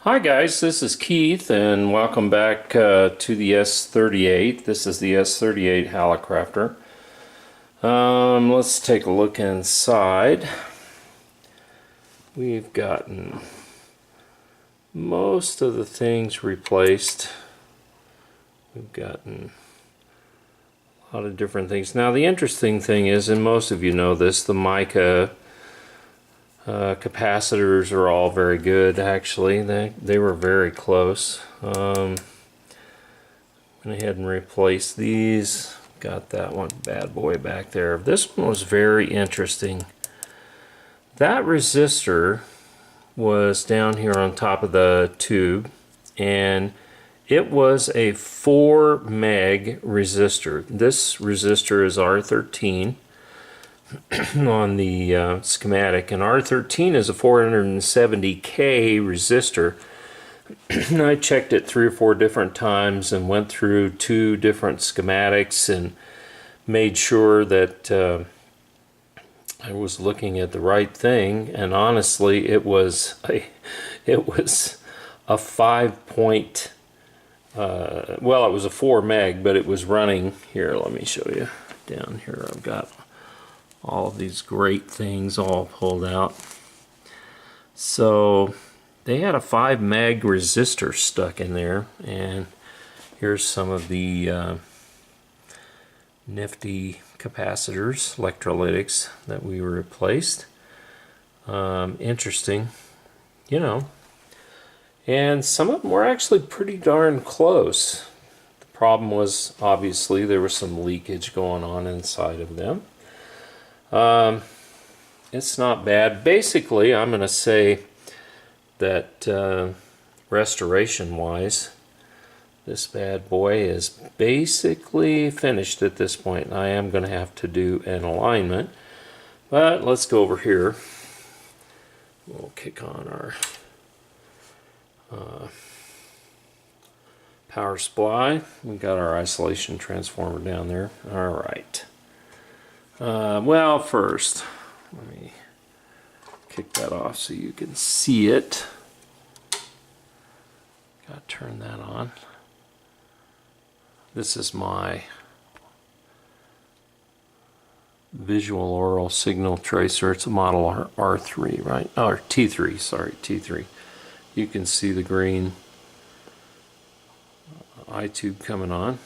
Hi guys, this is Keith and welcome back to the S-38. This is the S-38 Hallicrafter. Let's take a look inside. We've gotten most of the things replaced. We've gotten a lot of different things. Now the interesting thing is, and most of you know this, the mica capacitors are all very good. Actually, they were very close. Went ahead and replaced these. Got that one bad boy back there. This one was very interesting. That resistor was down here on top of the tube, and it was a 4 meg resistor. This resistor is R13 on the schematic, and R13 is a 470K resistor. I checked it 3 or 4 different times and went through 2 different schematics and made sure that I was looking at the right thing, and honestly it was a 5 point well, it was a 4 meg, but it was running here. Let me show you down here. I've got all of these great things all pulled out. So they had a 5 meg resistor stuck in there, and here's some of the nifty capacitors, electrolytics that we replaced. Interesting, you know, and some of them were actually pretty darn close. The problem was, obviously, there was some leakage going on inside of them. It's not bad. Basically, I'm going to say that restoration wise, this bad boy is basically finished at this point. I am going to have to do an alignment, but let's go over here. We'll kick on our power supply. We got our isolation transformer down there. All right. Well, first, let me kick that off so you can see it. Got to turn that on. This is my visual aural signal tracer. It's a model R3, right? Oh, or T3, sorry, T3. You can see the green eye tube coming on,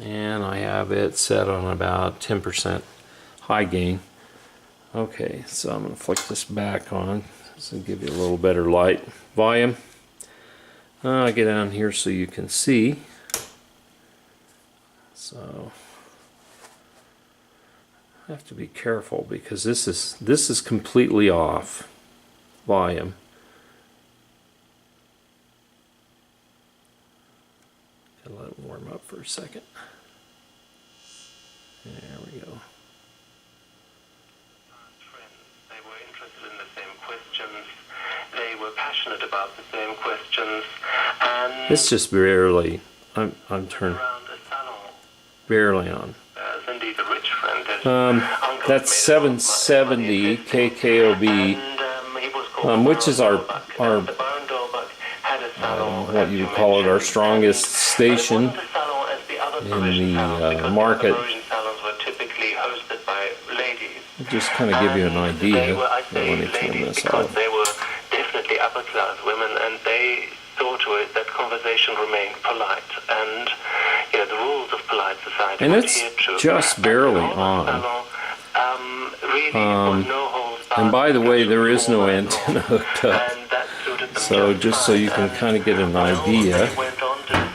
and I have it set on about 10% high gain. Okay, so I'm going to flick this back on so give you a little better light. Volume. I'll get down here so you can see. So I have to be careful because this is completely off. Volume. Gotta let it warm up for a second. There we go. They were interested in the same questions. They were passionate about the same questions. And it's just barely. I'm turned barely on. Indeed, a rich friend. That's 770 KKOB, which is our what you would call it, our strongest station in the market. Just kind of give you an idea. Let me turn this off. They were definitely upper class women, and they saw to it that conversation remained polite, and the rules of polite society. And it's just barely on. And by the way, there is no antenna hooked up. So just so you can kind of get an idea,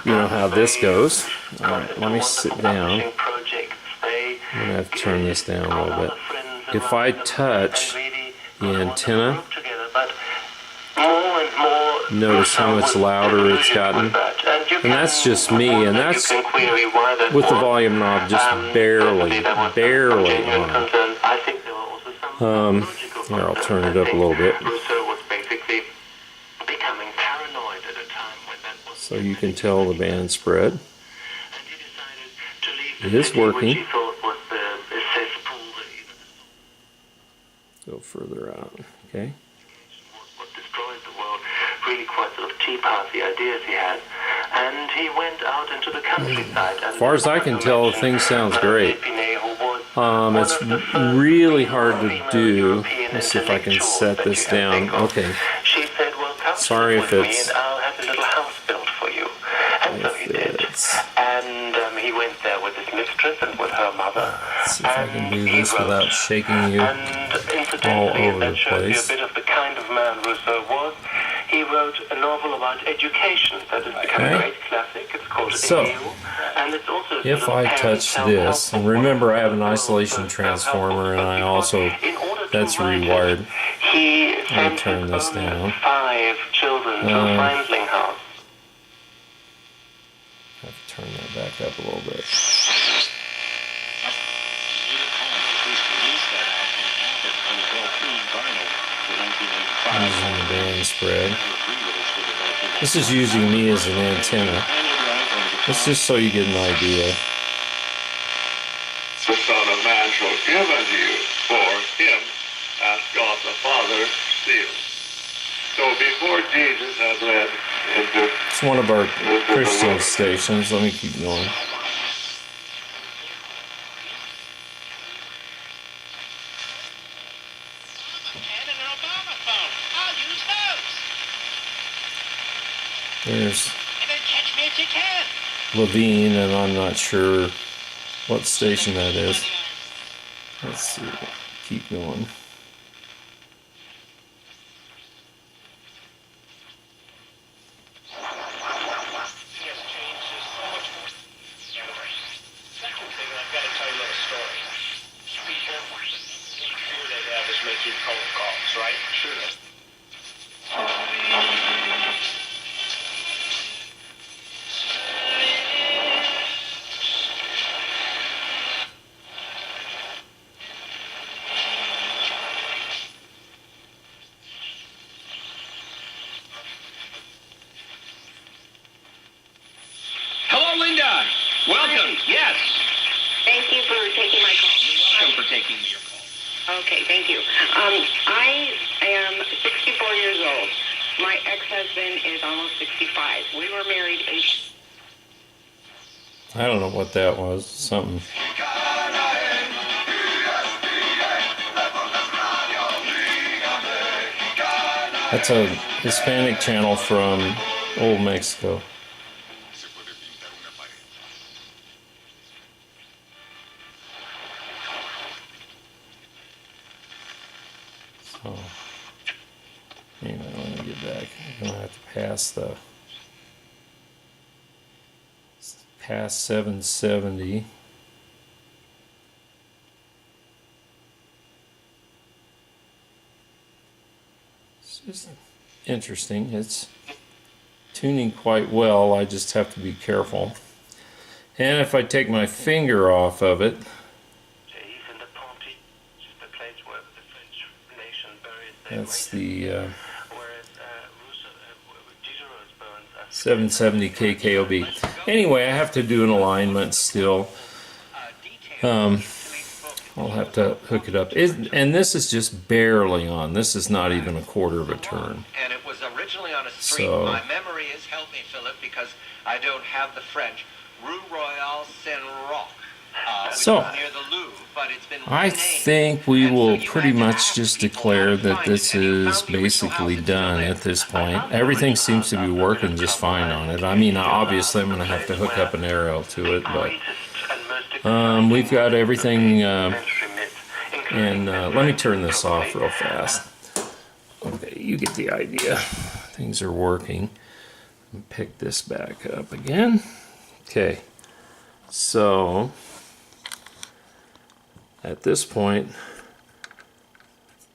you know how this goes. Alright, let me sit down. I'm going to have to turn this down a little bit. If I touch the antenna, notice how much louder it's gotten. And that's just me, and that's with the volume knob just barely on. Here, I'll turn it up a little bit so you can tell the band spread. It is working. Go further out, okay? What destroyed the world really quite sort of tea party ideas he had. And he went out into the countryside. As far as I can tell, the thing sounds great. It's really hard to do. Let's see if I can set this down. Okay. She said, well, come Sorry if with me it's... and I'll have a little house built for you. And so he did. And he went there with his mistress and with her mother. Let's see if I can do this without shaking you all over the place. A bit of the kind of man Rousseau was. He wrote a novel about education that has become a great classic. It's called Emile, and it's also if I touch this, and remember I have an isolation transformer, and I also, that's rewired. Let me turn this down. 5 children to a Friendling house. I have to turn that back up a little bit. Using the band spread. This is using me as an antenna. It's just so you get an idea. The Son of Man shall give unto you, for him hath God the Father sealed. So before Jesus had led into... It's one of our Christian stations. Let me keep going. There's Levine, and I'm not sure what station that is. Let's see. Keep going. Welcome. Yes. Thank you for taking my call. You're welcome for taking your call. Okay, thank you. I am 64 years old. My ex-husband is almost 65. We were married 8. I don't know what that was. Something. That's a Hispanic channel from Old Mexico. So, anyway, let me get back. I'm gonna have to pass 770. It's just interesting. It's tuning quite well. I just have to be careful. And if I take my finger off of it, that's the 770 KKOB. Anyway, I have to do an alignment still. I'll have to hook it up. And this is just barely on. This is not even a quarter of a turn. And it was originally on a street. So, my memory is, help me, Philip, because I don't have the French. Rue Royale Saint-Roch. So, near the Louvre, but it's been I think we will pretty much just declare that this is basically done at this point. Everything seems to be working just fine on it. I mean, obviously I'm going to have to hook up an aerial to it, but we've got everything, and let me turn this off real fast. Okay, you get the idea. Things are working. Pick this back up again. Okay, so at this point,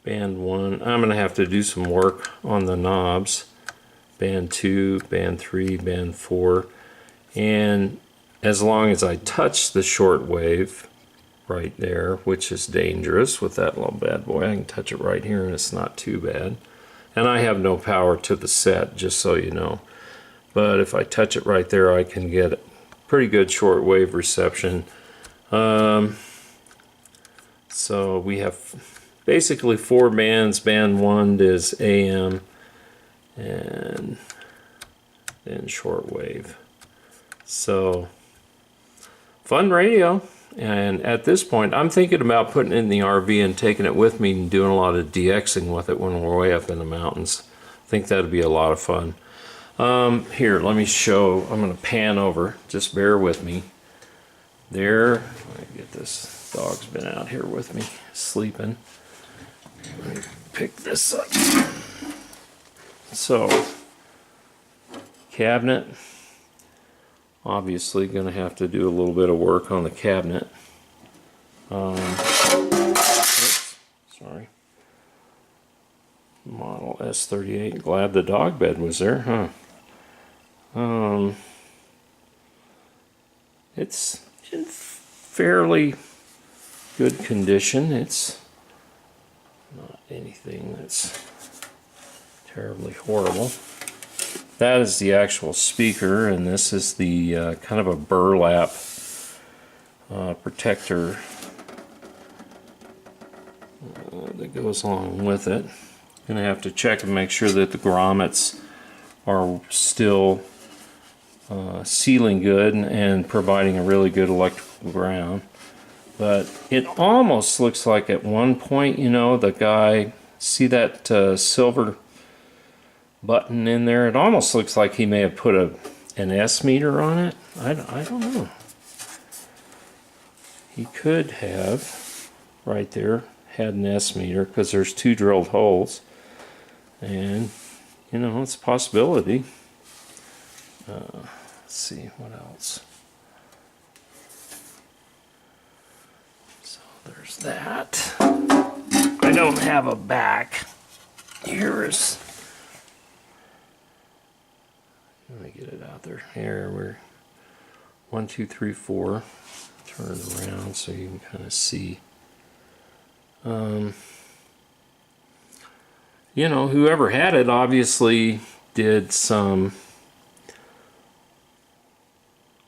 band 1, I'm going to have to do some work on the knobs. Band 2, band 3, band 4. And as long as I touch the short wave right there, which is dangerous with that little bad boy, I can touch it right here and it's not too bad. And I have no power to the set, just so you know. But if I touch it right there, I can get pretty good short wave reception. So we have basically 4 bands. Band 1 is AM, and and then shortwave. So fun radio. And at this point, I'm thinking about putting it in the RV and taking it with me and doing a lot of DXing with it when we're way up in the mountains. I think that'd be a lot of fun. Here, let me show. I'm going to pan over. Just bear with me. There. Let me get this. Dog's been out here with me, sleeping. Let me pick this up. So, cabinet. Obviously going to have to do a little bit of work on the cabinet. Oops, sorry. Model S-38. Glad the dog bed was there, huh? It's in fairly good condition. It's not anything that's terribly horrible. That is the actual speaker, and this is the kind of a burlap protector that goes along with it. Gonna have to check and make sure that the grommets are still sealing good and providing a really good electrical ground. But it almost looks like at one point, you know, the guy, see that silver button in there? It almost looks like he may have put an S meter on it. I don't know. He could have, right there, had an S meter because there's 2 drilled holes. And, you know, it's a possibility. Let's see, what else? So there's that. I don't have a back. Here is... Let me get it out there. Here, we're 1, 2, 3, 4. Turn it around so you can kind of see. You know, whoever had it obviously did some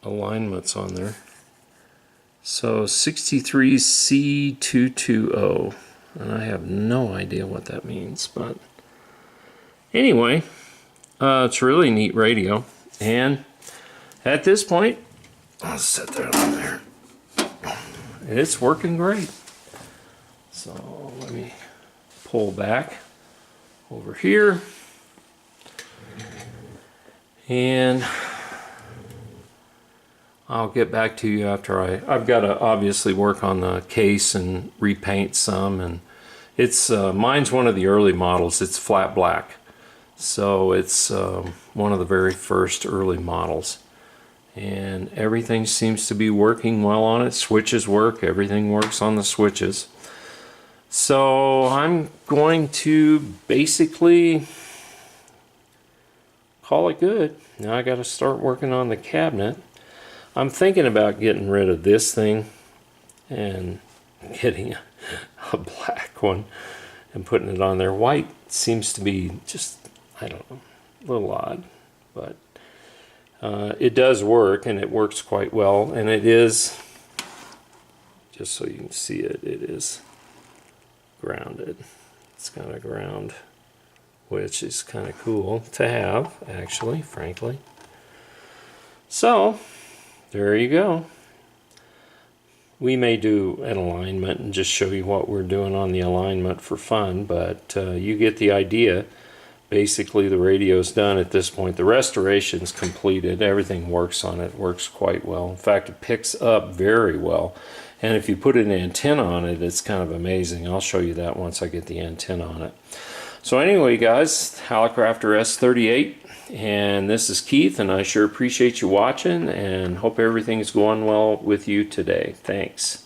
alignments on there. So 63C220, and I have no idea what that means, but anyway, it's a really neat radio, and at this point, I'll set that on there. It's working great. So let me pull back over here, and I'll get back to you after I've got to obviously work on the case and repaint some, and it's mine's one of the early models. It's flat black, so it's one of the very first early models, and everything seems to be working well on it. Switches work, everything works on the switches. So I'm going to basically call it good. Now I got to start working on the cabinet. I'm thinking about getting rid of this thing and getting a black one and putting it on there. White seems to be just, I don't know, a little odd, but it does work, and it works quite well, and it is, just so you can see it, it is grounded. It's got a ground, which is kind of cool to have, actually, frankly. So there you go. We may do an alignment and just show you what we're doing on the alignment for fun, but you get the idea. Basically, the radio's done at this point. The restoration's completed. Everything works on it. Works quite well. In fact, it picks up very well. And if you put an antenna on it, it's kind of amazing. I'll show you that once I get the antenna on it. So anyway, guys, Hallicrafter S-38, and this is Keith, and I sure appreciate you watching, and hope everything is going well with you today. Thanks.